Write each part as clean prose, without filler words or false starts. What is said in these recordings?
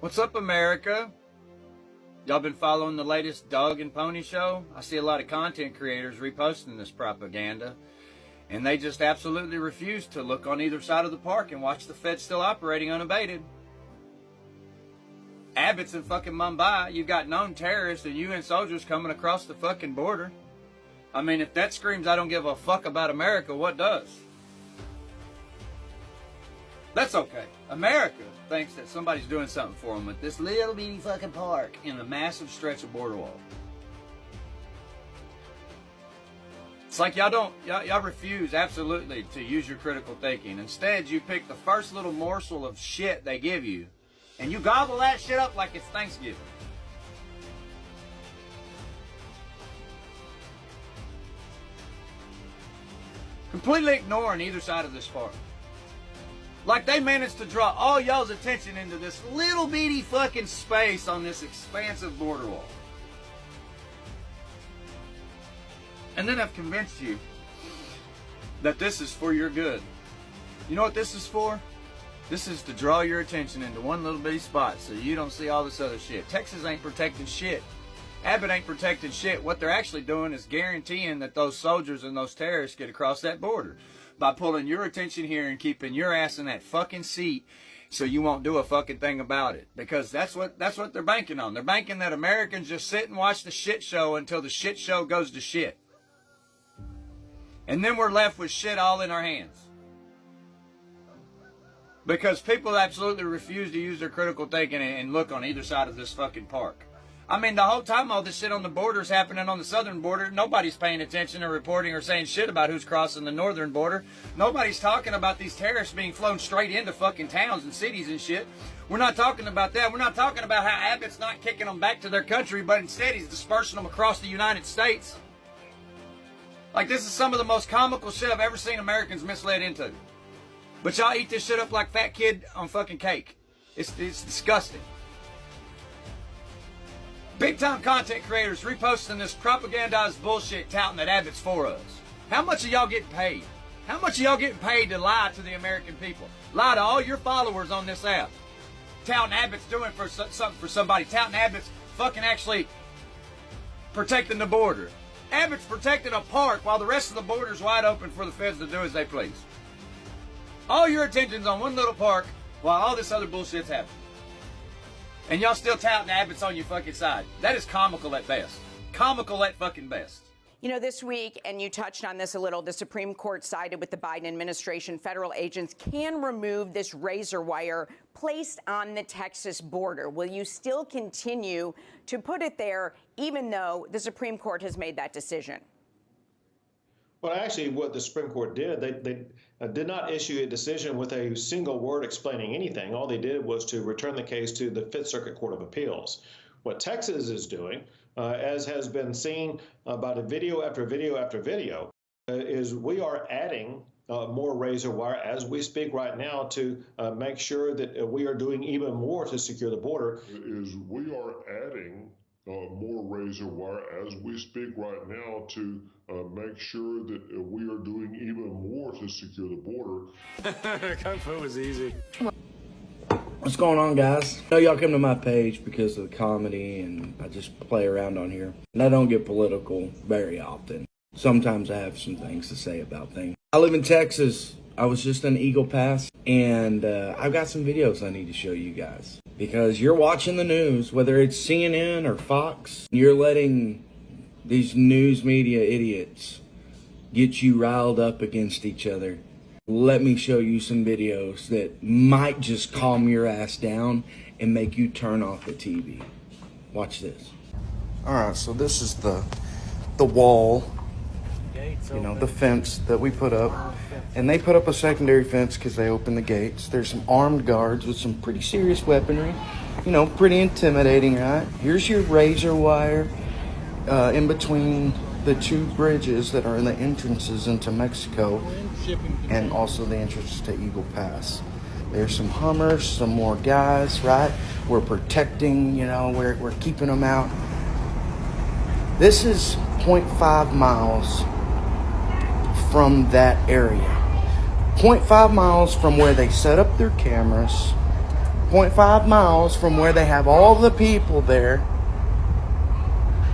What's up, America? Y'all been following the latest Dog and Pony show? I see a lot of content creators reposting this propaganda, and they just absolutely refuse to look on either side of the park and watch the Fed still operating unabated. Abbott's in fucking Mumbai. You've got known terrorists and UN soldiers coming across the fucking border. I mean, if that screams I don't give a fuck about America, what does? That's okay. America thinks that somebody's doing something for them with this little bitty fucking park in a massive stretch of border wall. It's like y'all refuse absolutely to use your critical thinking. Instead, you pick the first little morsel of shit they give you, and you gobble that shit up like it's Thanksgiving. Completely ignoring either side of this park. Like they managed to draw all y'all's attention into this little bitty fucking space on this expansive border wall. And then I've convinced you that this is for your good. You know what this is for? This is to draw your attention into one little bitty spot so you don't see all this other shit. Texas ain't protecting shit. Abbott ain't protecting shit. What they're actually doing is guaranteeing that those soldiers and those terrorists get across that border by pulling your attention here and keeping your ass in that fucking seat so you won't do a fucking thing about it. Because that's what they're banking on. They're banking that Americans just sit and watch the shit show until the shit show goes to shit. And then we're left with shit all in our hands. Because people absolutely refuse to use their critical thinking and look on either side of this fucking park. I mean, the whole time all this shit on the border is happening on the southern border, nobody's paying attention or reporting or saying shit about who's crossing the northern border. Nobody's talking about these terrorists being flown straight into fucking towns and cities and shit. We're not talking about that. We're not talking about how Abbott's not kicking them back to their country, but instead he's dispersing them across the United States. Like, this is some of the most comical shit I've ever seen Americans misled into. But y'all eat this shit up like fat kid on fucking cake. It's disgusting. Big-time content creators reposting this propagandized bullshit touting that Abbott's for us. How much are y'all getting paid? How much are y'all getting paid to lie to the American people? Lie to all your followers on this app. Touting Abbott's doing for something for somebody. Touting Abbott's fucking actually protecting the border. Abbott's protecting a park while the rest of the border's wide open for the feds to do as they please. All your attention's on one little park while all this other bullshit's happening. And y'all still touting Abbott's on your fucking side. That is comical at best. Comical at fucking best. You know, this week, and you touched on this a little, the Supreme Court sided with the Biden administration. Federal agents can remove this razor wire placed on the Texas border. Will you still continue to put it there, even though the Supreme Court has made that decision? Well, actually, what the Supreme Court did, they did not issue a decision with a single word explaining anything. All they did was to return the case to the Fifth Circuit Court of Appeals. What Texas is doing, as has been seen by the video after video after video, is we are adding more razor wire as we speak right now to make sure that we are doing even more to secure the border. We are adding more razor wire as we speak right now to make sure that we are doing even more to secure the border. Kung Fu was easy. What's going on, guys? I know y'all come to my page because of the comedy and I just play around on here. And I don't get political very often. Sometimes I have some things to say about things. I live in Texas. I was just in Eagle Pass and I've got some videos I need to show you guys. Because you're watching the news, whether it's CNN or Fox, you're letting these news media idiots get you riled up against each other. Let me show you some videos that might just calm your ass down and make you turn off the TV. Watch this. All right, so this is the wall, you know, the fence that we put up. And they put up a secondary fence because they opened the gates. There's some armed guards with some pretty serious weaponry. You know, pretty intimidating, right? Here's your razor wire. in between the two bridges that are in the entrances into Mexico and also the entrance to Eagle Pass. There's some Hummers, some more guys, right? We're protecting, we're keeping them out. This is 0.5 miles from that area. 0.5 miles from where they set up their cameras. 0.5 miles from where they have all the people there.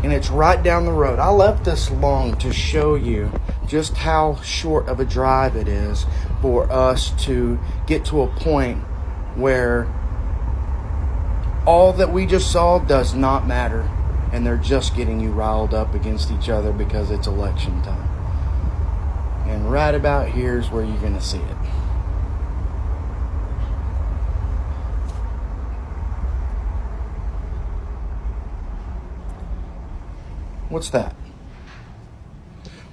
And it's right down the road. I left this long to show you just how short of a drive it is for us to get to a point where all that we just saw does not matter, and they're just getting you riled up against each other because it's election time. And right about here is where you're going to see it. What's that?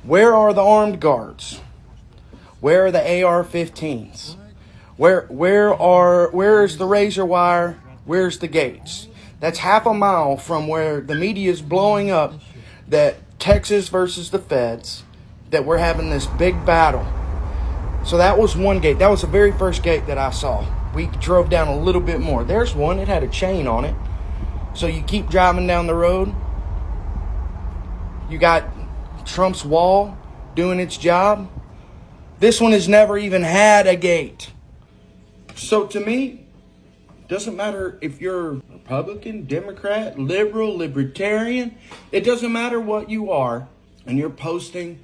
Where are the armed guards? Where are the AR-15s? Where's the razor wire? Where's the gates? That's half a mile from where the media is blowing up that Texas versus the feds, that we're having this big battle. So that was one gate. That was the very first gate that I saw. We drove down a little bit more. There's one. It had a chain on it. So you keep driving down the road. You got Trump's wall doing its job. This one has never even had a gate. So to me, it doesn't matter if you're Republican, Democrat, liberal, libertarian. It doesn't matter what you are. And you're posting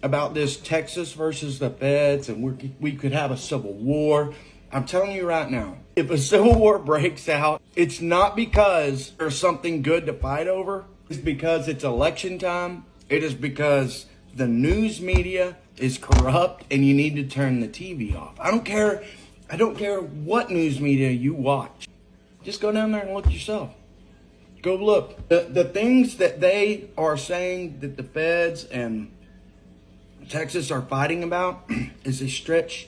about this Texas versus the feds and we could have a civil war. I'm telling you right now, if a civil war breaks out, it's not because there's something good to fight over. It's because it's election time. It is because the news media is corrupt and you need to turn the TV off. I don't care what news media you watch. Just go down there and look yourself. Go look. The things that they are saying that the feds and Texas are fighting about is a stretch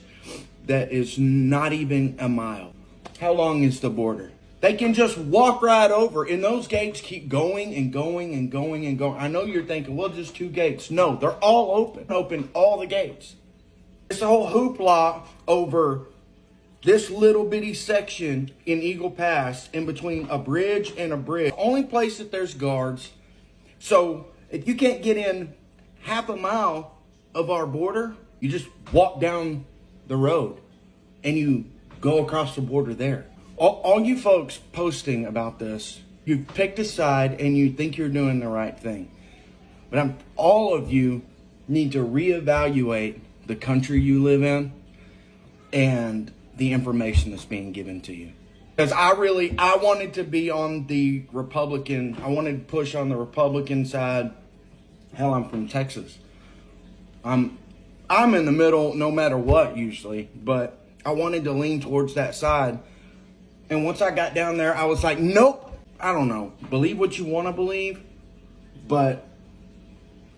that is not even a mile. How long is the border? They can just walk right over, and those gates keep going and going and going and going. I know you're thinking, well, just 2 gates. No, they're all open. Open all the gates. It's a whole hoopla over this little bitty section in Eagle Pass in between a bridge and a bridge. Only place that there's guards. So if you can't get in half a mile of our border, you just walk down the road and you go across the border there. All you folks posting about this, you've picked a side and you think you're doing the right thing. But all of you need to reevaluate the country you live in and the information that's being given to you. Because I wanted to be on the Republican, I wanted to push on the Republican side. Hell, I'm from Texas. I'm in the middle no matter what usually, but I wanted to lean towards that side. And once I got down there, I was like, nope. I don't know. Believe what you want to believe. But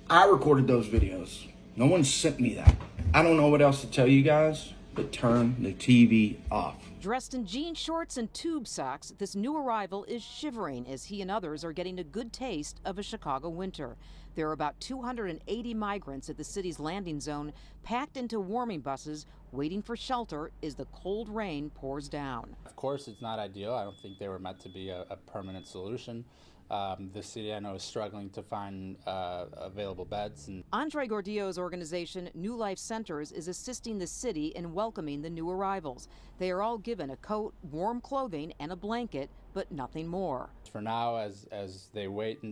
I recorded those videos. No one sent me that. I don't know what else to tell you guys, but turn the TV off. Dressed in jean shorts and tube socks, this new arrival is shivering as he and others are getting a good taste of a Chicago winter. There are about 280 migrants at the city's landing zone, packed into warming buses, waiting for shelter as the cold rain pours down. Of course, it's not ideal. I don't think they were meant to be a permanent solution. The city, I know, is struggling to find available beds. And Andre Gordillo's organization, New Life Centers, is assisting the city in welcoming the new arrivals. They are all given a coat, warm clothing, and a blanket, but nothing more. For now, as they wait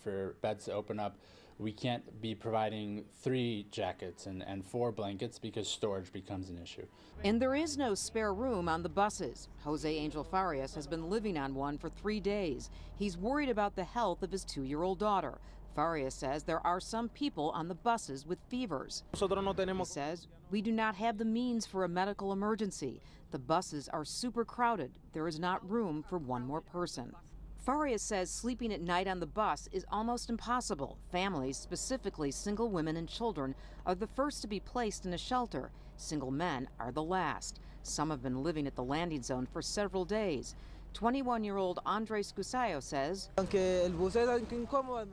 for beds to open up, we can't be providing 3 jackets and 4 blankets because storage becomes an issue. And there is no spare room on the buses. Jose Angel Farias has been living on one for 3 days. He's worried about the health of his 2-year-old daughter. Farias says there are some people on the buses with fevers. He says, we do not have the means for a medical emergency. The buses are super crowded. There is not room for one more person. Farias says sleeping at night on the bus is almost impossible. Families, specifically single women and children, are the first to be placed in a shelter. Single men are the last. Some have been living at the landing zone for several days. 21-year-old Andres Cusayo says,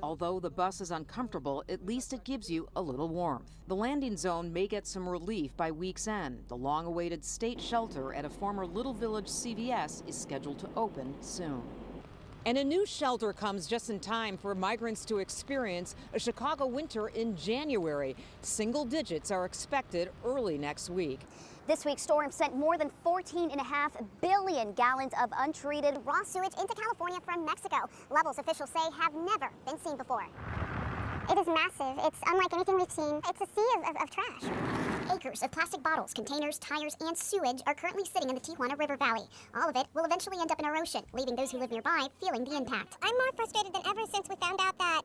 although the bus is uncomfortable, at least it gives you a little warmth. The landing zone may get some relief by week's end. The long-awaited state shelter at a former Little Village CVS is scheduled to open soon. And a new shelter comes just in time for migrants to experience a Chicago winter in January. Single digits are expected early next week. This week's storm sent more than 14.5 billion gallons of untreated raw sewage into California from Mexico. Levels officials say have never been seen before. It is massive. It's unlike anything we've seen. It's a sea of trash. Acres of plastic bottles, containers, tires, and sewage are currently sitting in the Tijuana River Valley. All of it will eventually end up in our ocean, leaving those who live nearby feeling the impact. I'm more frustrated than ever since we found out that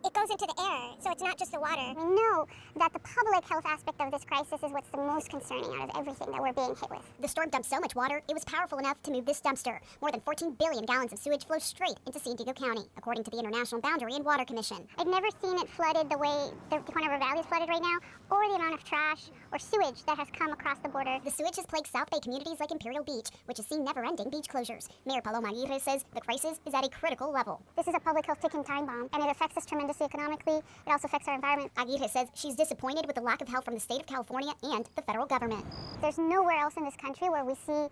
it goes into the air, so it's not just the water. We know that the public health aspect of this crisis is what's the most concerning out of everything that we're being hit with. The storm dumped so much water, it was powerful enough to move this dumpster. More than 14 billion gallons of sewage flow straight into San Diego County, according to the International Boundary and Water Commission. I've never seen it flooded the way the Tijuana River Valley is flooded right now, or the amount of trash or sewage that has come across the border. The sewage has plagued South Bay communities like Imperial Beach, which has seen never-ending beach closures. Mayor Paloma Aguirre says the crisis is at a critical level. This is a public health ticking time bomb, and it affects us tremendously economically. It also affects our environment. Aguirre says she's disappointed with the lack of help from the state of California and the federal government. There's nowhere else in this country where we see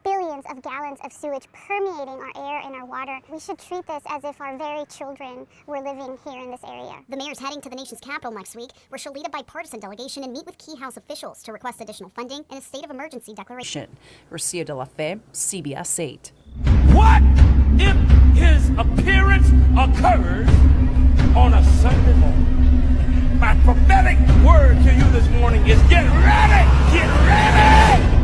billions of gallons of sewage permeating our air and our water. We should treat this as if our very children were living here in this area. The mayor's heading to the nation's capital next week, where she'll lead a bipartisan delegation and meet with key House officials to request additional funding and a state of emergency declaration. Rocio de la Fe, CBS 8. What if his appearance occurs on a Sunday morning? My prophetic word to you this morning is get ready! Get ready!